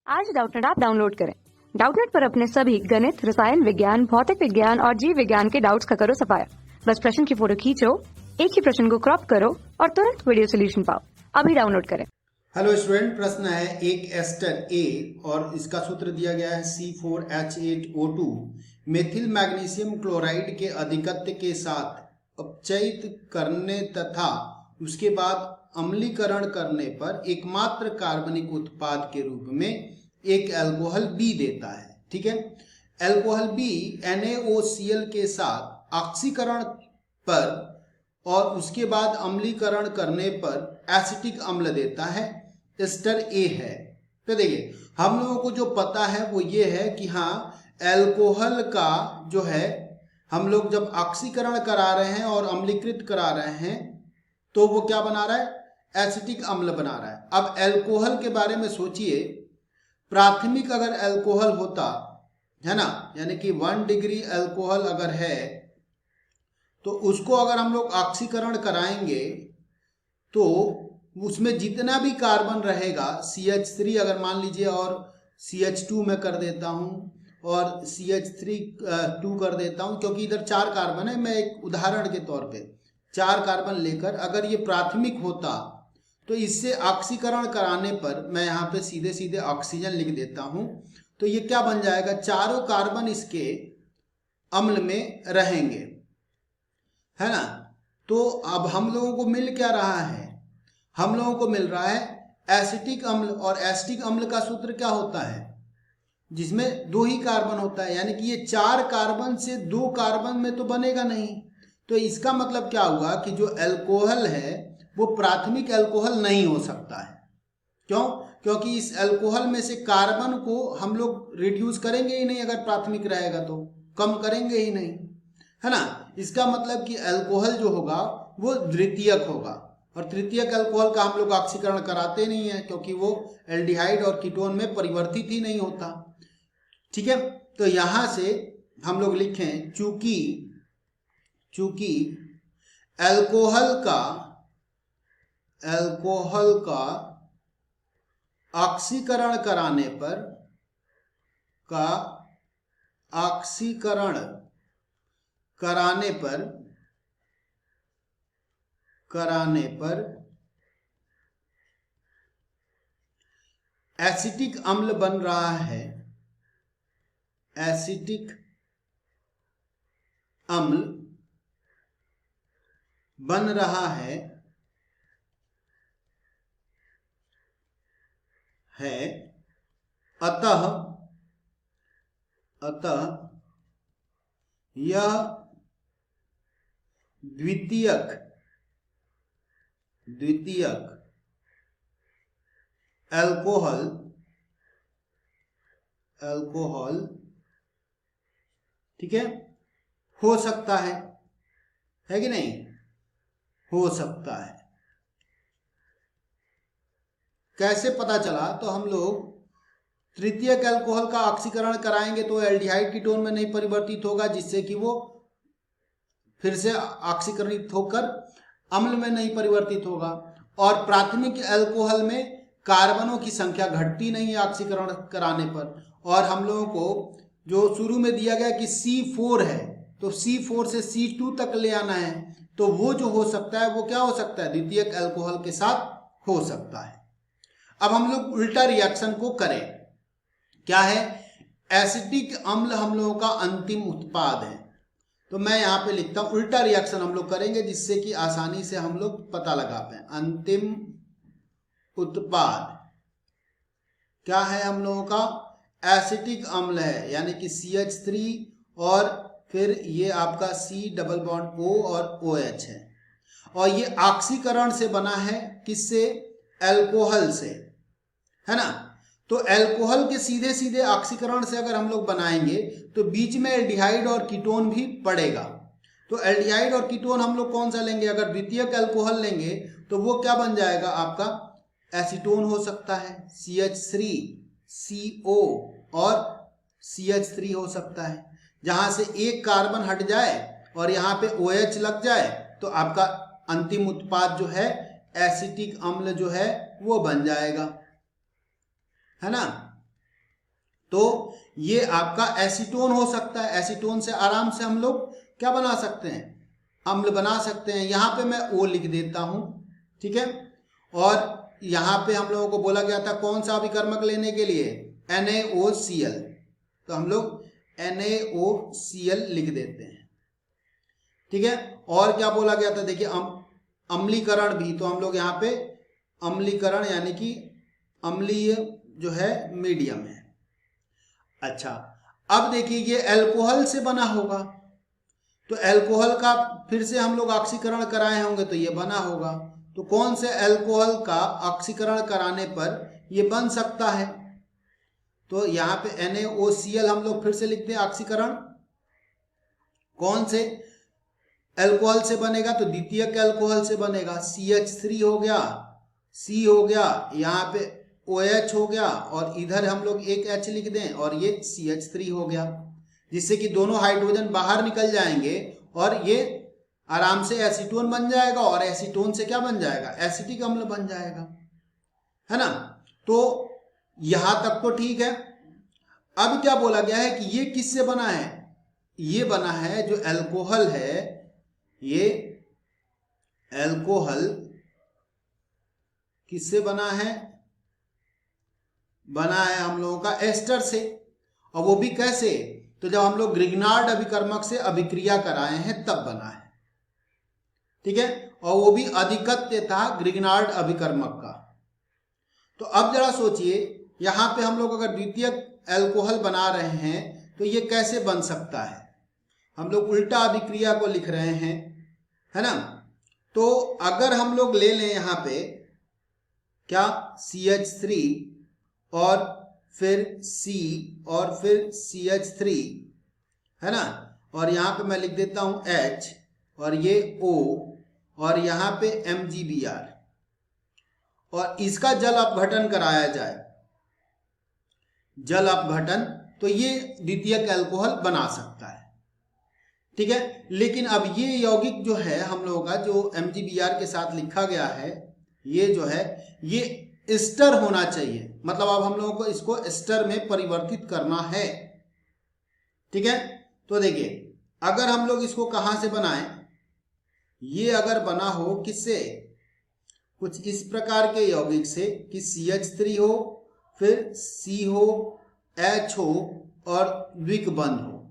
आज Doubtnut app download करें। Doubtnut पर अपने सभी गणित, रसायन विज्ञान, भौतिक विज्ञान और जीव विज्ञान के डाउट्स का करो सफाया। बस प्रश्न की फोटो खींचो, एक ही प्रश्न को क्रॉप करो और तुरंत वीडियो सोल्यूशन पाओ। अभी डाउनलोड करें। हेलो स्टूडेंट, प्रश्न है एक एस्टर ए और इसका सूत्र दिया गया है C4H8O2 मेथिल मैग्नीशियम क्लोराइड के अधिकत्व के साथ अपचयित करने तथा उसके बाद अम्लीकरण करने पर एकमात्र कार्बनिक उत्पाद के रूप में एक अल्कोहल बी देता है। ठीक है, अल्कोहल बी NaOCl के साथ ऑक्सीकरण पर और उसके बाद अम्लीकरण करने पर एसिटिक अम्ल देता है, एस्टर ए है। तो देखिए, हम लोगों को जो पता है वो ये है कि हाँ, अल्कोहल का जो है हम लोग जब ऑक्सीकरण करा रहे हैं और अम्लीकृत करा रहे हैं तो वो क्या बना रहा है, एसिटिक अम्ल बना रहा है। अब अल्कोहल के बारे में सोचिए, प्राथमिक अगर अल्कोहल होता है ना, यानी कि 1 डिग्री अल्कोहल अगर है तो उसको अगर हम लोग ऑक्सीकरण कराएंगे तो उसमें जितना भी कार्बन रहेगा, CH3 अगर मान लीजिए और CH2 में कर देता हूँ और CH3 कर देता हूँ, क्योंकि इधर 4 कार्बन है। मैं एक उदाहरण के तौर पे 4 कार्बन लेकर अगर ये प्राथमिक होता तो इससे ऑक्सीकरण कराने पर मैं यहाँ पे सीधे सीधे ऑक्सीजन लिख देता हूँ। तो ये क्या बन जाएगा, चारों कार्बन इसके अम्ल में रहेंगे, है ना। तो अब हम लोगों को मिल क्या रहा है, हम लोगों को मिल रहा है एसिटिक अम्ल। और एसिटिक अम्ल का सूत्र क्या होता है, जिसमें 2 ही कार्बन होता है, यानी कि ये 4 कार्बन से 2 कार्बन में तो बनेगा नहीं। तो इसका मतलब क्या हुआ कि जो अल्कोहल है वो प्राथमिक अल्कोहल नहीं हो सकता है। क्यों? क्योंकि इस अल्कोहल में से कार्बन को हम लोग रिड्यूस करेंगे ही नहीं, अगर प्राथमिक रहेगा तो कम करेंगे ही नहीं, है ना। इसका मतलब कि अल्कोहल जो होगा वो द्वितीयक होगा, और तृतीयक अल्कोहल का हम लोग ऑक्सीकरण कराते नहीं है क्योंकि वो एल्डिहाइड और कीटोन में परिवर्तित ही नहीं होता। ठीक है, तो यहां से हम लोग लिखें चूंकि अल्कोहल का ऑक्सीकरण कराने पर एसिटिक अम्ल बन रहा है, एसिटिक अम्ल बन रहा है अतः यह द्वितीयक अल्कोहल ठीक है, हो सकता है कि नहीं, हो सकता है। कैसे पता चला, तो हम लोग तृतीयक अल्कोहल का ऑक्सीकरण कराएंगे तो एल्डिहाइड कीटोन में नहीं परिवर्तित होगा, जिससे कि वो फिर से ऑक्सीकरणित होकर अम्ल में नहीं परिवर्तित होगा। और प्राथमिक अल्कोहल में कार्बनों की संख्या घटती नहीं है ऑक्सीकरण कराने पर। और हम लोगों को जो शुरू में दिया गया कि C4 है, तो C4 से C2 तक ले आना है, तो वो जो हो सकता है वो क्या हो सकता है, द्वितीयक अल्कोहल के साथ हो सकता है। अब हम लोग उल्टा रिएक्शन को करें, क्या है, एसिटिक अम्ल हम लोगों का अंतिम उत्पाद है, तो मैं यहां पे लिखता हूं उल्टा रिएक्शन हम लोग करेंगे, जिससे कि आसानी से हम लोग पता लगा पाए। अंतिम उत्पाद क्या है हम लोगों का, एसिटिक अम्ल है, यानी कि CH3 और फिर ये आपका C डबल बॉन्ड O और OH है। और ये ऑक्सीकरण से बना है, किससे, अल्कोहल से, है ना। तो अल्कोहल के सीधे सीधे ऑक्सीकरण से अगर हम लोग बनाएंगे तो बीच में एल्डिहाइड और कीटोन भी पड़ेगा। तो एल्डिहाइड और कीटोन हम लोग कौन सा लेंगे, अगर द्वितीयक अल्कोहल लेंगे तो वो क्या बन जाएगा, आपका एसीटोन हो सकता है, CH3CO और CH3 हो सकता है। जहां से एक कार्बन हट जाए और यहाँ पे OH लग जाए तो आपका अंतिम उत्पाद जो है एसिटिक अम्ल जो है वो बन जाएगा, है ना। तो ये आपका एसीटोन हो सकता है। एसीटोन से आराम से हम लोग क्या बना सकते हैं, अम्ल बना सकते हैं। यहाँ पे मैं O लिख देता हूँ, ठीक है। और यहाँ पे हम लोगों को बोला गया था कौन सा अभिकर्मक लेने के लिए, NaOCl, तो हम लोग NaOCl लिख देते हैं, ठीक है। और क्या बोला गया था, देखिए अम्लीकरण भी, तो हम लोग यहाँ पे अम्लीकरण यानी कि अम्लीय जो है मीडियम है। अच्छा, अब देखिए ये अल्कोहल से बना होगा, तो अल्कोहल का फिर से हम लोग ऑक्सीकरण कराए होंगे तो ये बना होगा। तो कौन से अल्कोहल का ऑक्सीकरण कराने पर ये बन सकता है, तो यहाँ पे NaOCl हम लोग फिर से लिखते हैं ऑक्सीकरण कौन से अल्कोहल से बनेगा, तो द्वितीयक अल्कोहल से बनेगा। CH3 हो गया, C हो गया, यहाँ पे OH हो गया और इधर हम लोग एक H लिख दें और ये CH3 हो गया, जिससे कि दोनों हाइड्रोजन बाहर निकल जाएंगे और ये आराम से एसीटोन बन जाएगा और एसीटोन से क्या बन जाएगा, एसिटिक अम्ल बन जाएगा, है ना। तो यहां तक तो ठीक है। अब क्या बोला गया है कि ये किससे बना है, ये बना है जो अल्कोहल है, ये अल्कोहल किससे बना है, बना है हम लोगों का एस्टर से। और वो भी कैसे, तो जब हम लोग ग्रिग्नार्ड अभिकर्मक से अभिक्रिया कराए हैं तब बना है, ठीक है। और वो भी अधिकत्य था ग्रिग्नार्ड अभिकर्मक का। तो अब जरा सोचिए, यहां पे हम लोग अगर द्वितीयक अल्कोहल बना रहे हैं तो ये कैसे बन सकता है, हम लोग उल्टा अभिक्रिया को लिख रहे हैं, है ना। तो अगर हम लोग ले लें यहाँ पे क्या, CH3 और फिर C और फिर CH3, है ना, और यहाँ पे मैं लिख देता हूँ H और ये O और यहाँ पे MgBr, और इसका जल अपघटन कराया जाए, जल अपघटन, तो ये द्वितीयक अल्कोहल बना सकता है, ठीक है। लेकिन अब ये यौगिक जो है हम लोगों का जो MgBr के साथ लिखा गया है, ये जो है ये एस्टर होना चाहिए, मतलब अब हम लोगों को इसको एस्टर में परिवर्तित करना है, ठीक है। तो देखिए अगर हम लोग इसको कहां से बनाएं, ये अगर बना हो किससे, कुछ इस प्रकार के यौगिक से कि CH3 हो, फिर C हो, H हो और द्विक बंध हो,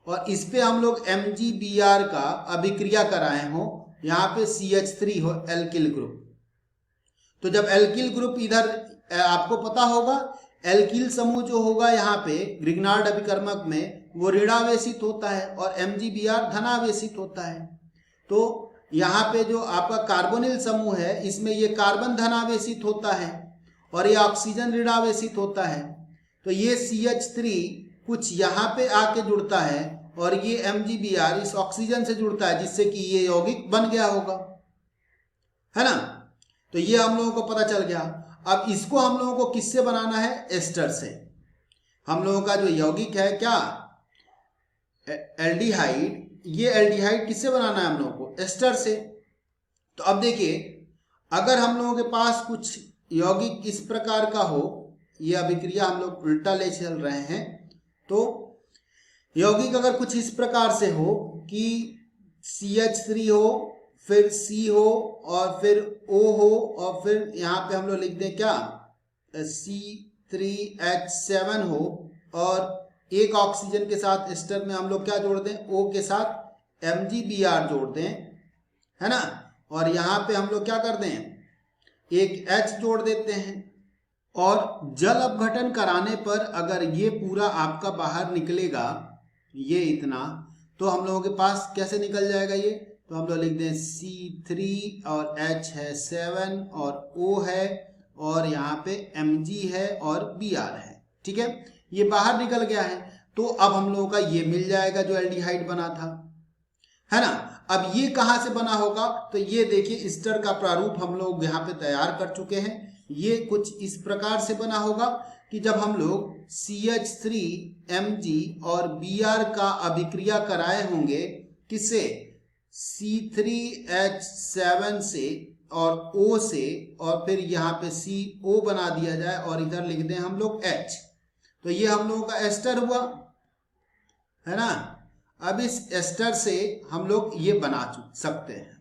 और इस पे हम लोग MgBr का अभिक्रिया कराए हो, यहाँ पे CH3 हो एल्किल ग्रुप। तो जब एल्किल ग्रुप इधर आपको पता होगा एल्किल समूह जो होगा यहाँ पे ग्रिग्नार्ड अभिकर्मक में वो ऋणावेशित होता है और MgBr धनावेशित होता है। तो यहाँ पे जो आपका कार्बोनिल समूह है इसमें ये कार्बन धनावेशित होता है और ये ऑक्सीजन ऋणावेशित होता है। तो ये CH3 कुछ यहाँ पे आके जुड़ता है और ये MgBr इस ऑक्सीजन से जुड़ता है, जिससे कि ये यौगिक बन गया होगा, है ना। तो ये हम लोगों को पता चल गया। अब इसको हम लोगों को किससे बनाना है, एस्टर से। हम लोगों का जो यौगिक है क्या, एल्डिहाइड, ये एल्डिहाइड किससे बनाना है हम लोगों को, एस्टर से। तो अब देखिए अगर हम लोगों के पास कुछ यौगिक इस प्रकार का हो, ये अभिक्रिया हम लोग उल्टा ले चल रहे हैं, तो यौगिक अगर कुछ इस प्रकार से हो कि CH3 हो, फिर C हो और फिर O हो और फिर यहाँ पे हम लोग लिख दें क्या, C3H7 हो और एक ऑक्सीजन के साथ एस्टर में हम लोग क्या जोड़ दें, O के साथ MgBr जोड़ दें, है ना। और यहाँ पे हम लोग क्या कर दें, एक H जोड़ देते हैं। और जल अपघटन कराने पर अगर ये पूरा आपका बाहर निकलेगा, ये इतना, तो हम लोगों के पास कैसे निकल जाएगा ये, तो हम लोग लिख दें C3 और H है 7 और O है और यहाँ पे Mg है और Br है, ठीक है, ये बाहर निकल गया है। तो अब हम लोगों का ये मिल जाएगा जो एल्डिहाइड बना था, है ना। अब ये कहाँ से बना होगा, तो ये देखिए एस्टर का प्रारूप हम लोग यहाँ पे तैयार कर चुके हैं। ये कुछ इस प्रकार से बना होगा कि जब हम लोग CH3 Mg और Br का अभिक्रिया कराए होंगे किससे, C3H7 से और O से, और फिर यहाँ पे CO बना दिया जाए और इधर लिख दें हम लोग H। तो ये हम लोगों का एस्टर हुआ, है ना। अब इस एस्टर से हम लोग ये बना सकते हैं।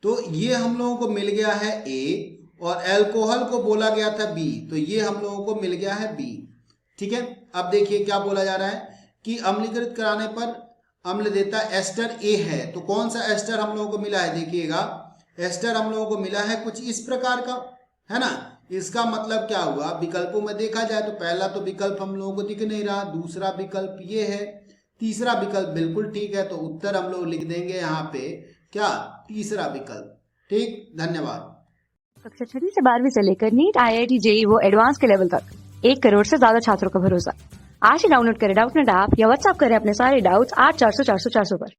तो ये हम लोगों को मिल गया है ए, और अल्कोहल को बोला गया था बी, तो ये हम लोगों को मिल गया है बी। ठीक है, अब देखिए क्या बोला जा रहा है कि अम्लीकृत कराने पर अम्ल देता एस्टर ए है। तो कौन सा एस्टर हम लोगों को मिला है, देखिएगा एस्टर हम लोगों को मिला है कुछ इस प्रकार का, है ना। इसका मतलब क्या हुआ, विकल्पों में देखा जाए तो पहला तो विकल्प हम लोगों को दिख नहीं रहा, दूसरा विकल्प ये है, तीसरा विकल्प बिल्कुल ठीक है। तो उत्तर हम लोग लिख देंगे यहाँ पे क्या, तीसरा विकल्प। ठीक, धन्यवाद। कक्षा 6 से 12वीं से लेकर नीट, IIT, JEE वो एडवांस के लेवल तक 1 करोड़ से ज्यादा छात्रों का भरोसा। आज ही डाउनलोड करें डाउटनेट ऐप या व्हाट्सएप करें अपने सारे डाउट्स 8400 400 400 पर।